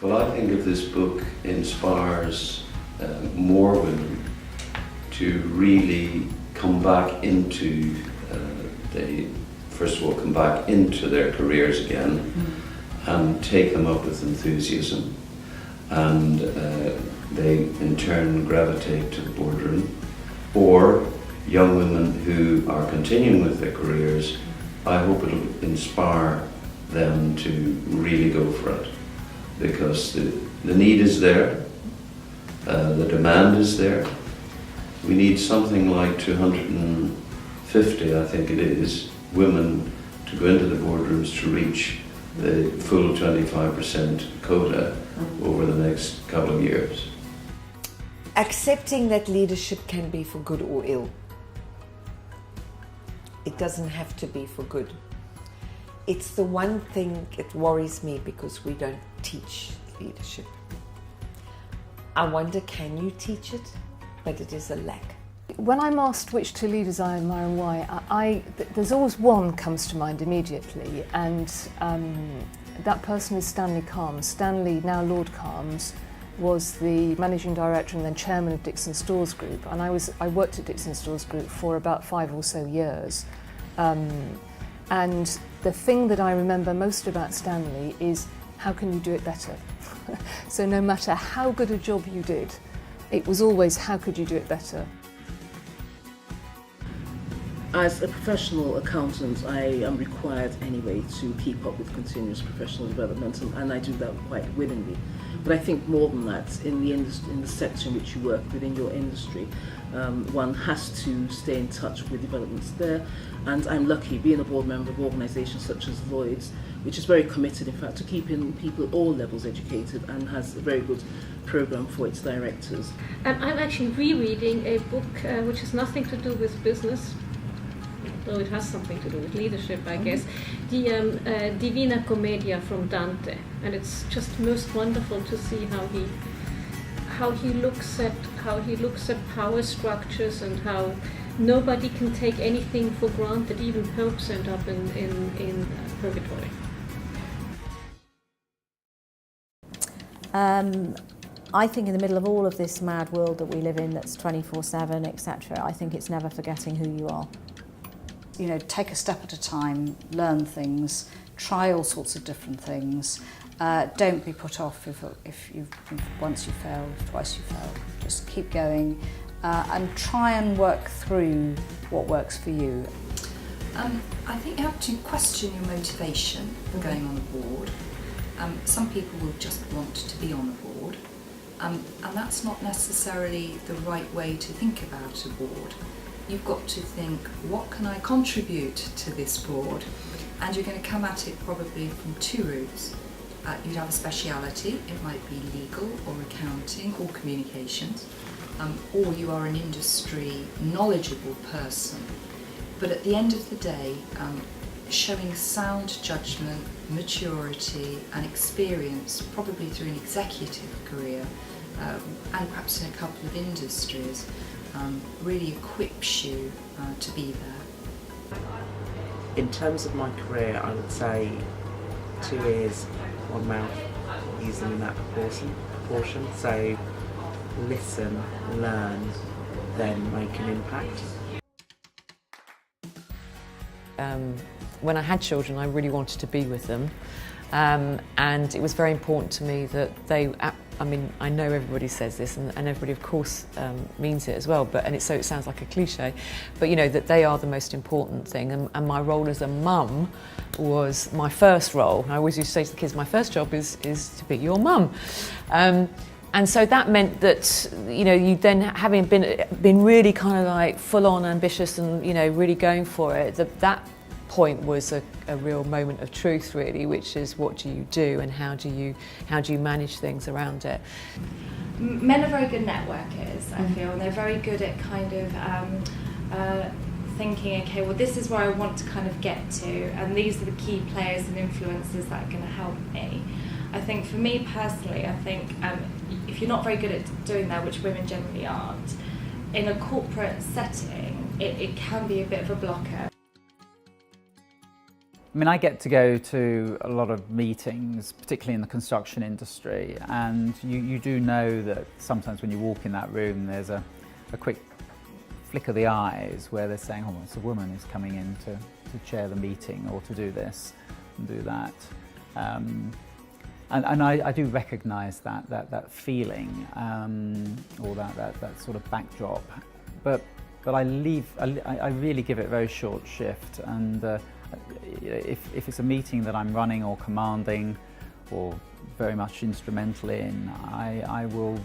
Well, I think if this book inspires more women to really come back into, first of all, come back into their careers again and take them up with enthusiasm, and they in turn gravitate to the boardroom, or young women who are continuing with their careers, I hope it'll inspire them to really go for it, because the need is there, the demand is there. We need something like 250, I think it is, women to go into the boardrooms to reach the full 25% quota over the next couple of years. Accepting that leadership can be for good or ill. It doesn't have to be for good. It's the one thing that worries me, because we don't teach leadership. I wonder, can you teach it? But it is a lack. When I'm asked which two leaders I admire and why, there's always one comes to mind immediately, and that person is Stanley Kalms. Stanley, now Lord Kalms, was the managing director and then chairman of Dixon Stores Group, and I worked at Dixon Stores Group for about 5 or so years. And the thing that I remember most about Stanley is, how can you do it better? So no matter how good a job you did, it was always, how could you do it better? As a professional accountant, I am required anyway to keep up with continuous professional development, and I do that quite willingly. But I think more than that, in the sector in which you work within your industry, one has to stay in touch with developments there. And I'm lucky being a board member of organisations such as Lloyd's, which is very committed, in fact, to keeping people at all levels educated and has a very good programme for its directors. I'm actually rereading a book which has nothing to do with business, though it has something to do with leadership, I guess, the Divina Commedia from Dante, and it's just most wonderful to see how he looks at power structures and how nobody can take anything for granted. Even popes end up in purgatory. I think in the middle of all of this mad world that we live in, that's 24/7, etc., I think it's never forgetting who you are. You know, take a step at a time, learn things, try all sorts of different things. Don't be put off if once you failed, twice you failed. Just keep going and try and work through what works for you. I think you have to question your motivation for going on a board. Some people will just want to be on a board, and that's not necessarily the right way to think about a board. You've got to think, what can I contribute to this board? And you're going to come at it probably from 2 routes. You'd have a speciality, it might be legal or accounting or communications, or you are an industry knowledgeable person. But at the end of the day, showing sound judgment, maturity and experience, probably through an executive career, and perhaps in a couple of industries, really equips you to be there. In terms of my career, I would say 2 ears, 1 mouth, using in that proportion. So listen, learn, then make an impact. When I had children, I really wanted to be with them, and it was very important to me that they, I mean, I know everybody says this, and everybody of course means it as well, so it sounds like a cliche, but you know, that they are the most important thing, and my role as a mum was my first role. I always used to say to the kids, my first job is to be your mum. And so that meant that, you know, you then, having been really kind of like full on ambitious and, you know, really going for it, that point was a real moment of truth, really, which is, what do you do and how do you manage things around it? Men are very good networkers, I feel, and they're very good at kind of thinking, okay, well, this is where I want to kind of get to, and these are the key players and influences that are going to help me. I think for me personally, I think if you're not very good at doing that, which women generally aren't, in a corporate setting, it can be a bit of a blocker. I mean, I get to go to a lot of meetings, particularly in the construction industry, and you do know that sometimes when you walk in that room, there's a quick flick of the eyes where they're saying, oh, it's a woman who's coming in to chair the meeting or to do this and do that. And I do recognise that feeling or that sort of backdrop, but I really give it very short shift, and if it's a meeting that I'm running or commanding or very much instrumental in, I will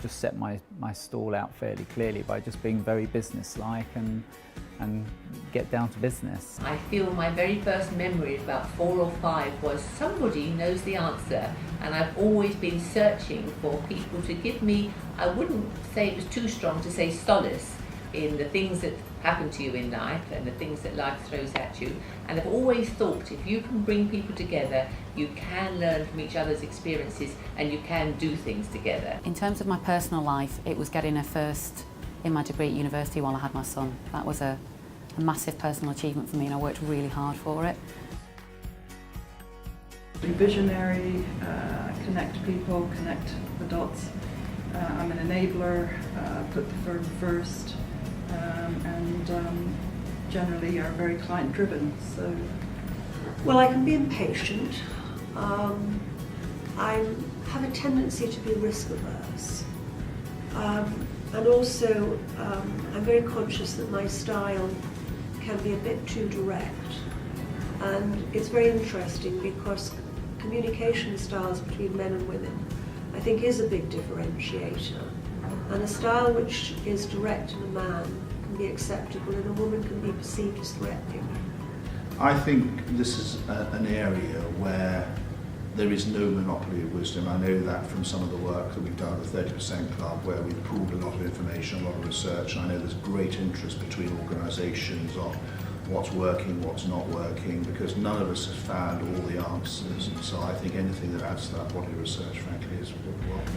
just set my stall out fairly clearly by just being very businesslike and get down to business. I feel my very first memory, about 4 or 5, was somebody knows the answer, and I've always been searching for people to give me, I wouldn't say it was too strong to say solace in the things that happen to you in life and the things that life throws at you, and I've always thought if you can bring people together, you can learn from each other's experiences and you can do things together. In terms of my personal life, it was getting a first in my degree at university while I had my son. That was a massive personal achievement for me, and I worked really hard for it. Be visionary, connect people, connect the dots. I'm an enabler, put the firm first, and generally are very client driven. So, well, I can be impatient. I have a tendency to be risk averse, and also I'm very conscious that my style can be a bit too direct, and it's very interesting because communication styles between men and women I think is a big differentiator, and a style which is direct in a man can be acceptable and a woman can be perceived as threatening. I think this is an area where there is no monopoly of wisdom. I know that from some of the work that we've done at the 30% Club, where we've pooled a lot of information, a lot of research, and I know there's great interest between organisations on what's working, what's not working, because none of us have found all the answers, and so I think anything that adds to that body of research, frankly, is welcome.